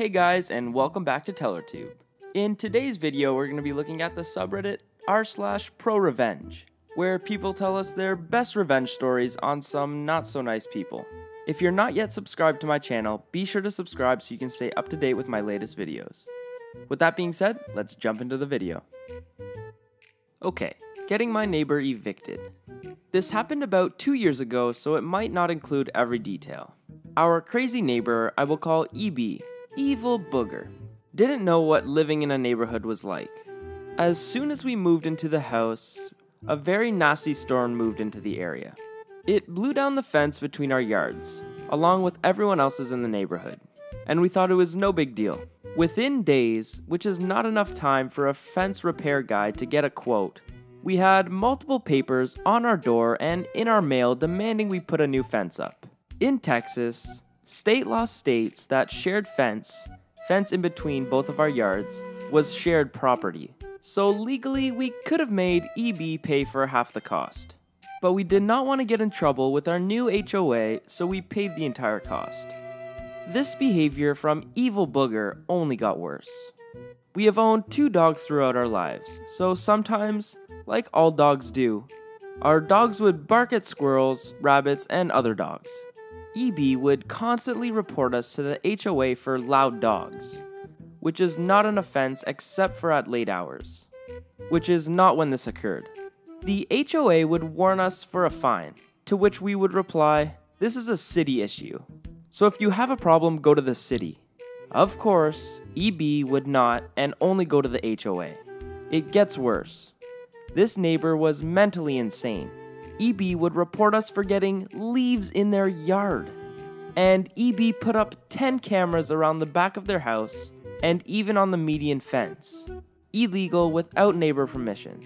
Hey guys, and welcome back to TellerTube. In today's video, we're going to be looking at the subreddit r/Prorevenge, where people tell us their best revenge stories on some not so nice people. If you're not yet subscribed to my channel, be sure to subscribe so you can stay up to date with my latest videos. With that being said, let's jump into the video. Okay, getting my neighbor evicted. This happened about 2 years ago, so it might not include every detail. Our crazy neighbor, I will call EB, Evil Booger, didn't know what living in a neighborhood was like. As soon as we moved into the house, a very nasty storm moved into the area. It blew down the fence between our yards, along with everyone else's in the neighborhood, and we thought it was no big deal. Within days, which is not enough time for a fence repair guy to get a quote, we had multiple papers on our door and in our mail demanding we put a new fence up. In Texas, state law states that shared fence in between both of our yards, was shared property. So legally, we could have made EB pay for half the cost. But we did not want to get in trouble with our new HOA, so we paid the entire cost. This behavior from Evil Booger only got worse. We have owned 2 dogs throughout our lives, so sometimes, like all dogs do, our dogs would bark at squirrels, rabbits, and other dogs. EB would constantly report us to the HOA for loud dogs, which is not an offense except for at late hours, which is not when this occurred. The HOA would warn us for a fine, to which we would reply, "This is a city issue, so if you have a problem, go to the city." Of course, EB would not and only go to the HOA. It gets worse. This neighbor was mentally insane. EB would report us for getting leaves in their yard. And EB put up 10 cameras around the back of their house and even on the median fence. Illegal without neighbor permission.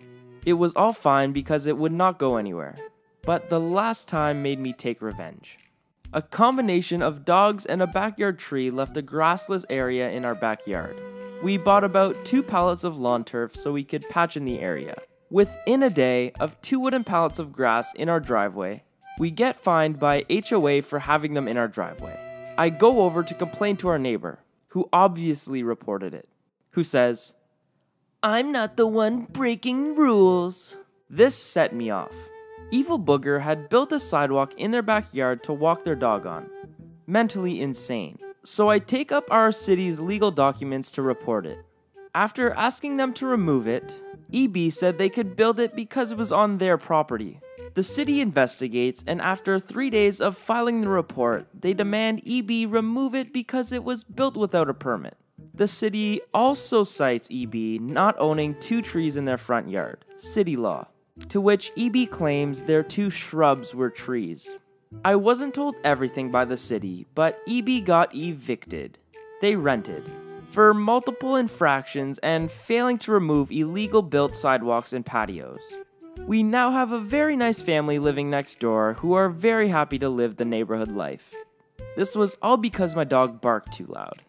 It was all fine because it would not go anywhere. But the last time made me take revenge. A combination of dogs and a backyard tree left a grassless area in our backyard. We bought about 2 pallets of lawn turf so we could patch in the area. Within a day of 2 wooden pallets of grass in our driveway, we get fined by HOA for having them in our driveway. I go over to complain to our neighbor, who obviously reported it, who says, "I'm not the one breaking rules." This set me off. Evil Booger had built a sidewalk in their backyard to walk their dog on. Mentally insane. So I take up our city's legal documents to report it. After asking them to remove it, EB said they could build it because it was on their property. The city investigates, and after 3 days of filing the report, they demand EB remove it because it was built without a permit. The city also cites EB not owning 2 trees in their front yard, city law, to which EB claims their 2 shrubs were trees. I wasn't told everything by the city, but EB got evicted. They rented. For multiple infractions and failing to remove illegal built sidewalks and patios. We now have a very nice family living next door who are very happy to live the neighborhood life. This was all because my dog barked too loud.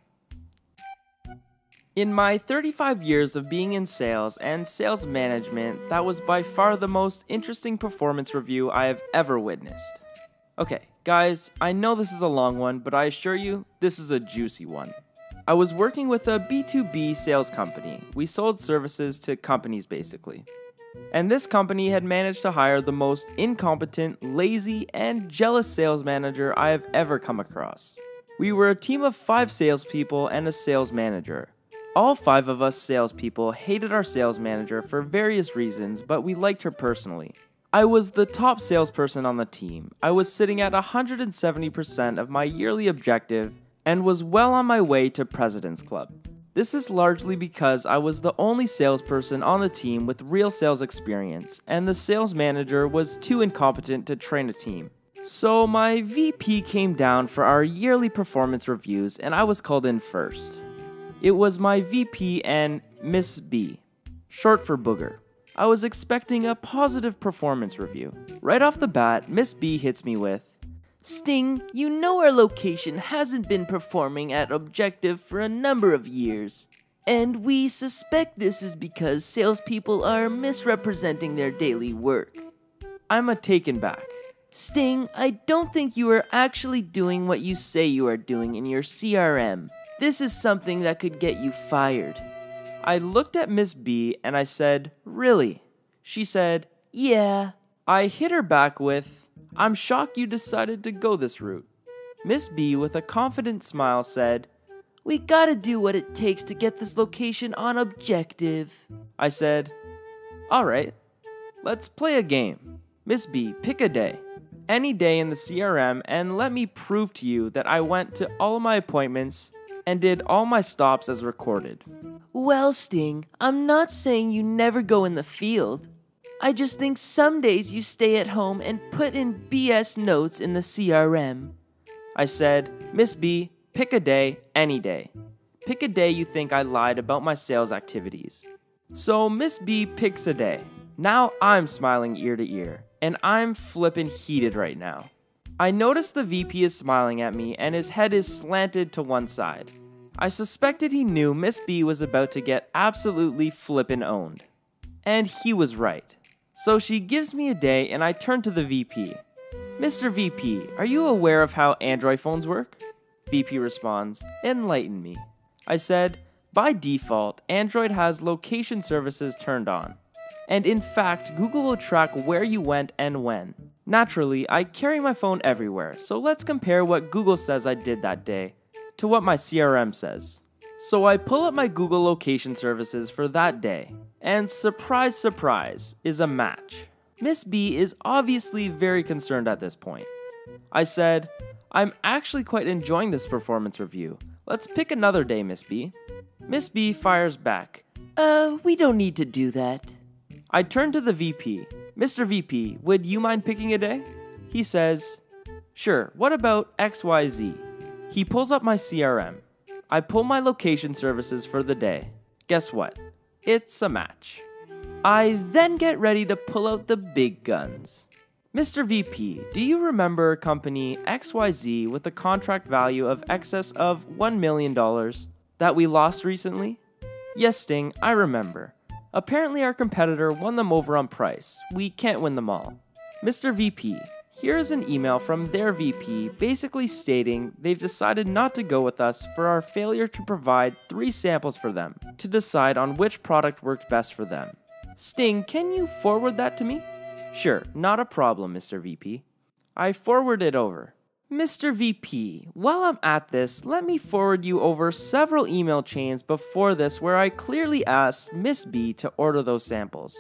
In my 35 years of being in sales and sales management, that was by far the most interesting performance review I have ever witnessed. Okay, guys, I know this is a long one, but I assure you, this is a juicy one. I was working with a B2B sales company. We sold services to companies basically. And this company had managed to hire the most incompetent, lazy, and jealous sales manager I have ever come across. We were a team of 5 salespeople and a sales manager. All 5 of us salespeople hated our sales manager for various reasons, but we liked her personally. I was the top salesperson on the team. I was sitting at 170% of my yearly objective and was well on my way to President's Club. This is largely because I was the only salesperson on the team with real sales experience, and the sales manager was too incompetent to train a team. So my VP came down for our yearly performance reviews, and I was called in first. It was my VP and Miss B, short for Booger. I was expecting a positive performance review. Right off the bat, Miss B hits me with, "Sting, you know our location hasn't been performing at objective for a number of years. And we suspect this is because salespeople are misrepresenting their daily work." I'm taken back. "Sting, I don't think you are actually doing what you say you are doing in your CRM. This is something that could get you fired." I looked at Miss B and I said, "Really?" She said, "Yeah." I hit her back with, "I'm shocked you decided to go this route." Miss B, with a confident smile, said, "We gotta do what it takes to get this location on objective." I said, "Alright, let's play a game. Miss B, pick a day. Any day in the CRM and let me prove to you that I went to all of my appointments and did all my stops as recorded." "Well, Sting, I'm not saying you never go in the field. I just think some days you stay at home and put in BS notes in the CRM. I said, "Miss B, pick a day, any day. Pick a day you think I lied about my sales activities." So Miss B picks a day. Now I'm smiling ear to ear, and I'm flippin' heated right now. I notice the VP is smiling at me and his head is slanted to one side. I suspected he knew Miss B was about to get absolutely flippin' owned. And he was right. So she gives me a day and I turn to the VP. "Mr. VP, are you aware of how Android phones work?" VP responds, "Enlighten me." I said, "By default, Android has location services turned on. And in fact, Google will track where you went and when. Naturally, I carry my phone everywhere, so let's compare what Google says I did that day to what my CRM says." So I pull up my Google location services for that day, and surprise, surprise, is a match. Miss B is obviously very concerned at this point. I said, "I'm actually quite enjoying this performance review. Let's pick another day, Miss B." Miss B fires back, We don't need to do that." I turn to the VP. "Mr. VP, would you mind picking a day?" He says, "Sure, what about XYZ?" He pulls up my CRM. I pull my location services for the day. Guess what? It's a match. I then get ready to pull out the big guns. "Mr. VP, do you remember company XYZ with a contract value of excess of $1 million that we lost recently?" "Yes, Sting, I remember. Apparently our competitor won them over on price. We can't win them all." "Mr. VP, here is an email from their VP basically stating they've decided not to go with us for our failure to provide 3 samples for them to decide on which product worked best for them. Sting, can you forward that to me?" "Sure, not a problem, Mr. VP." I forward it over. "Mr. VP, while I'm at this, let me forward you over several email chains before this where I clearly asked Miss B to order those samples.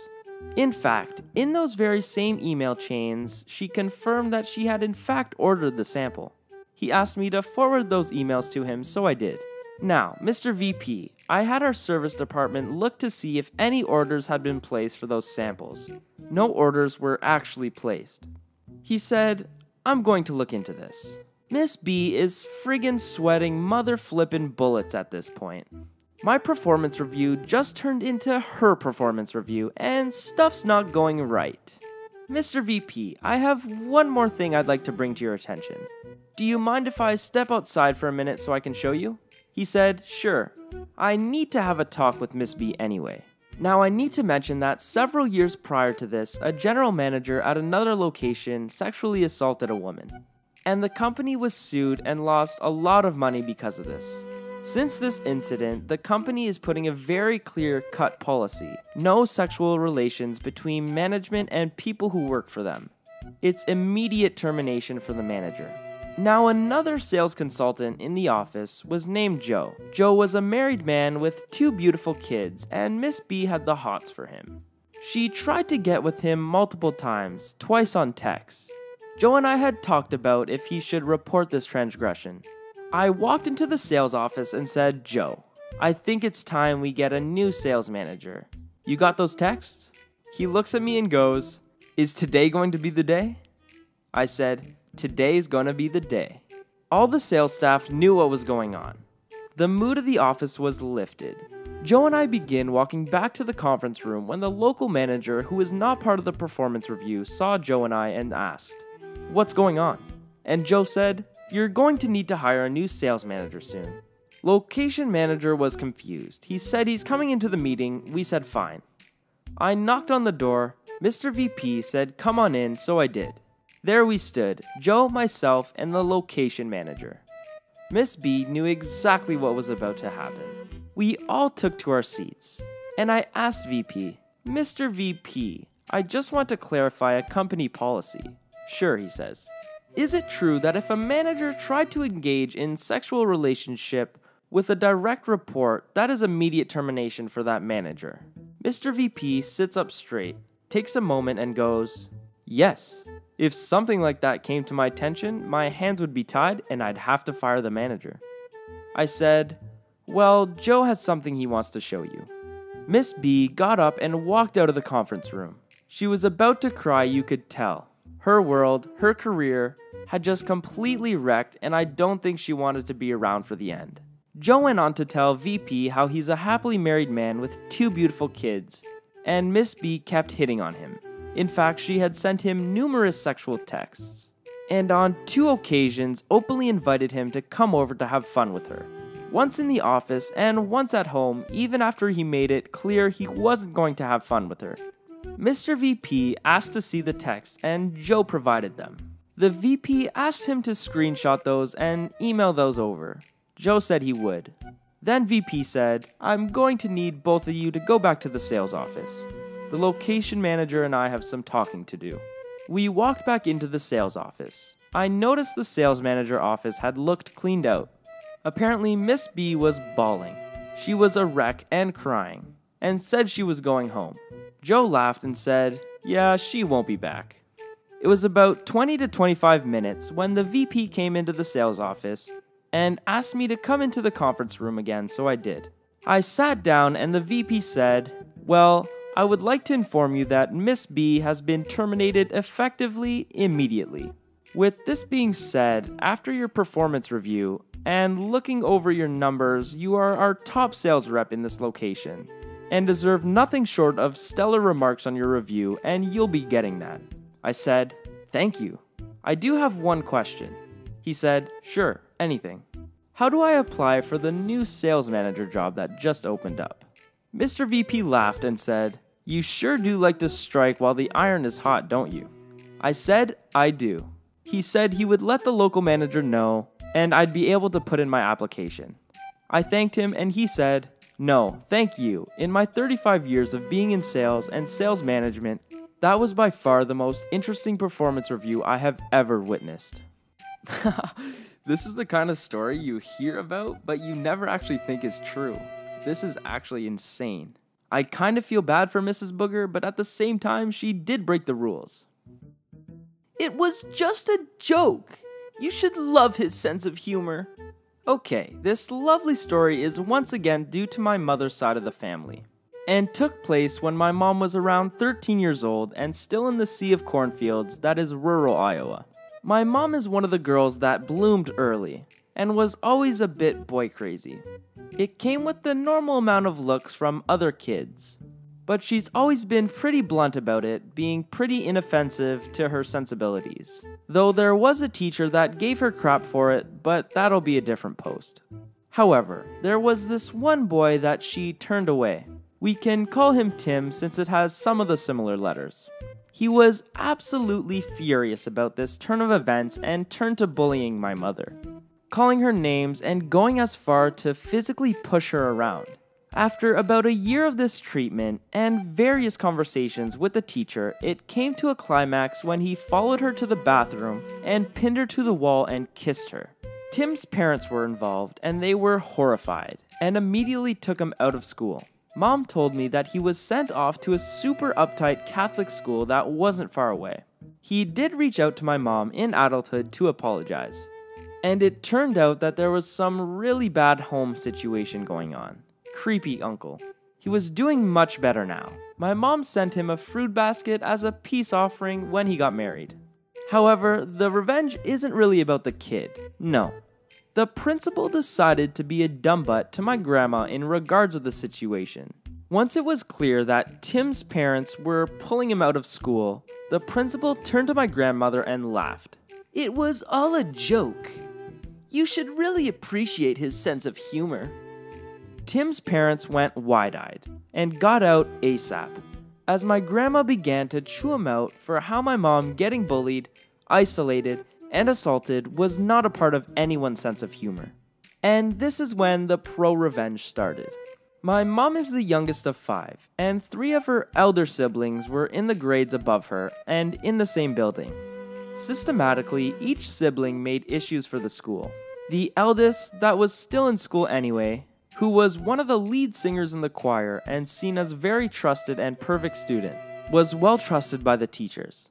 In fact, in those very same email chains, she confirmed that she had in fact ordered the sample. He asked me to forward those emails to him, so I did. Now, Mr. VP, I had our service department look to see if any orders had been placed for those samples. No orders were actually placed." He said, "I'm going to look into this." Miss B is friggin' sweating mother flippin' bullets at this point. My performance review just turned into her performance review, and stuff's not going right. "Mr. VP, I have one more thing I'd like to bring to your attention. Do you mind if I step outside for a minute so I can show you?" He said, "Sure. I need to have a talk with Miss B anyway." Now I need to mention that several years prior to this, a general manager at another location sexually assaulted a woman. And the company was sued and lost a lot of money because of this. Since this incident, the company is putting a very clear-cut policy: no sexual relations between management and people who work for them. It's immediate termination for the manager. Now another sales consultant in the office was named Joe. Joe was a married man with 2 beautiful kids, and Miss B had the hots for him. She tried to get with him multiple times, twice on text. Joe and I had talked about if he should report this transgression. I walked into the sales office and said, "Joe, I think it's time we get a new sales manager. You got those texts?" He looks at me and goes, "Is today going to be the day?" I said, "Today's gonna be the day." All the sales staff knew what was going on. The mood of the office was lifted. Joe and I begin walking back to the conference room when the local manager, who is not part of the performance review, saw Joe and I and asked, "What's going on?" And Joe said, "You're going to need to hire a new sales manager soon." Location manager was confused. He said he's coming into the meeting. We said fine. I knocked on the door. Mr. VP said come on in, so I did. There we stood, Joe, myself, and the location manager. Miss B knew exactly what was about to happen. We all took to our seats, and I asked VP, "Mr. VP, I just want to clarify a company policy." "Sure," he says. "Is it true that if a manager tried to engage in sexual relationship with a direct report, that is immediate termination for that manager?" Mr. VP sits up straight, takes a moment and goes, "Yes. If something like that came to my attention, my hands would be tied and I'd have to fire the manager." I said, "Well, Joe has something he wants to show you." Miss B got up and walked out of the conference room. She was about to cry, you could tell. Her world, her career, had just completely wrecked, and I don't think she wanted to be around for the end. Joe went on to tell VP how he's a happily married man with 2 beautiful kids, and Miss B kept hitting on him. In fact, she had sent him numerous sexual texts, and on 2 occasions openly invited him to come over to have fun with her. Once in the office and once at home, even after he made it clear he wasn't going to have fun with her. Mr. VP asked to see the text, and Joe provided them. The VP asked him to screenshot those and email those over. Joe said he would. Then VP said, "I'm going to need both of you to go back to the sales office. The location manager and I have some talking to do." We walked back into the sales office. I noticed the sales manager office had looked cleaned out. Apparently, Miss B was bawling. She was a wreck and crying, and said she was going home. Joe laughed and said, "Yeah, she won't be back." It was about 20 to 25 minutes when the VP came into the sales office and asked me to come into the conference room again, so I did. I sat down and the VP said, "Well, I would like to inform you that Miss B has been terminated effectively immediately. With this being said, after your performance review and looking over your numbers, you are our top sales rep in this location and deserve nothing short of stellar remarks on your review, and you'll be getting that." I said, "Thank you. I do have one question." He said, "Sure, anything." "How do I apply for the new sales manager job that just opened up?" Mr. VP laughed and said, "You sure do like to strike while the iron is hot, don't you?" I said, "I do." He said he would let the local manager know, and I'd be able to put in my application. I thanked him and he said, "No, thank you. In my 35 years of being in sales and sales management, that was by far the most interesting performance review I have ever witnessed." This is the kind of story you hear about, but you never actually think is true. This is actually insane. I kind of feel bad for Mrs. Booger, but at the same time, she did break the rules. "It was just a joke. You should love his sense of humor." Okay, this lovely story is once again due to my mother's side of the family, and took place when my mom was around 13 years old and still in the sea of cornfields that is rural Iowa. My mom is one of the girls that bloomed early, and was always a bit boy crazy. It came with the normal amount of looks from other kids, but she's always been pretty blunt about it, being pretty inoffensive to her sensibilities. Though there was a teacher that gave her crap for it, but that'll be a different post. However, there was this one boy that she turned away. We can call him Tim since it has some of the similar letters. He was absolutely furious about this turn of events and turned to bullying my mother, calling her names and going as far to physically push her around. After about a year of this treatment and various conversations with the teacher, it came to a climax when he followed her to the bathroom and pinned her to the wall and kissed her. Tim's parents were involved and they were horrified and immediately took him out of school. Mom told me that he was sent off to a super uptight Catholic school that wasn't far away. He did reach out to my mom in adulthood to apologize, and it turned out that there was some really bad home situation going on. Creepy uncle. He was doing much better now. My mom sent him a fruit basket as a peace offering when he got married. However, the revenge isn't really about the kid. No. The principal decided to be a dumbbutt to my grandma in regards to the situation. Once it was clear that Tim's parents were pulling him out of school, the principal turned to my grandmother and laughed. "It was all a joke. You should really appreciate his sense of humor." Tim's parents went wide-eyed and got out ASAP, as my grandma began to chew him out for how my mom getting bullied, isolated, and assaulted was not a part of anyone's sense of humor. And this is when the Prorevenge started. My mom is the youngest of 5, and 3 of her elder siblings were in the grades above her and in the same building. Systematically, each sibling made issues for the school. The eldest, that was still in school anyway, who was one of the lead singers in the choir and seen as very trusted and perfect student, was well trusted by the teachers.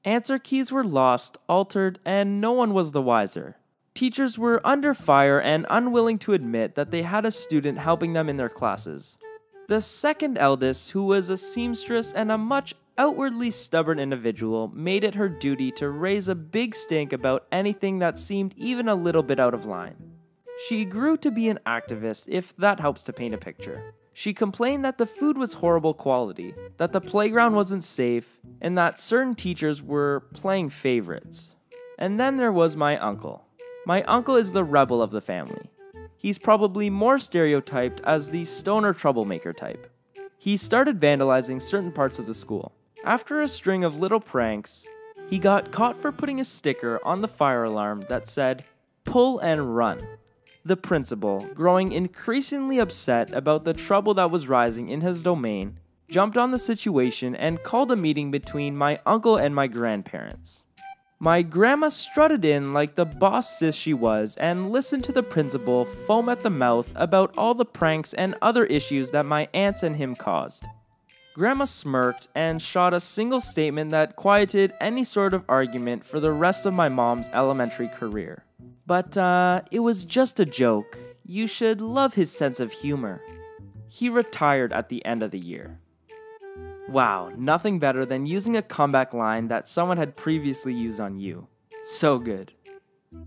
Answer keys were lost, altered, and no one was the wiser. Teachers were under fire and unwilling to admit that they had a student helping them in their classes. The second eldest, who was a seamstress and a much outwardly stubborn individual, made it her duty to raise a big stink about anything that seemed even a little bit out of line. She grew to be an activist, if that helps to paint a picture. She complained that the food was horrible quality, that the playground wasn't safe, and that certain teachers were playing favorites. And then there was my uncle. My uncle is the rebel of the family. He's probably more stereotyped as the stoner troublemaker type. He started vandalizing certain parts of the school. After a string of little pranks, he got caught for putting a sticker on the fire alarm that said, "Pull and run." The principal, growing increasingly upset about the trouble that was rising in his domain, jumped on the situation and called a meeting between my uncle and my grandparents. My grandma strutted in like the boss sis she was and listened to the principal foam at the mouth about all the pranks and other issues that my aunts and him caused. Grandma smirked and shot a single statement that quieted any sort of argument for the rest of my mom's elementary career. But it was just a joke. You should love his sense of humor. He retired at the end of the year. Wow, nothing better than using a comeback line that someone had previously used on you. So good.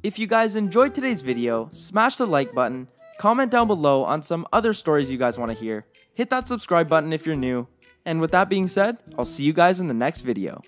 If you guys enjoyed today's video, smash the like button, comment down below on some other stories you guys want to hear, hit that subscribe button if you're new, and with that being said, I'll see you guys in the next video.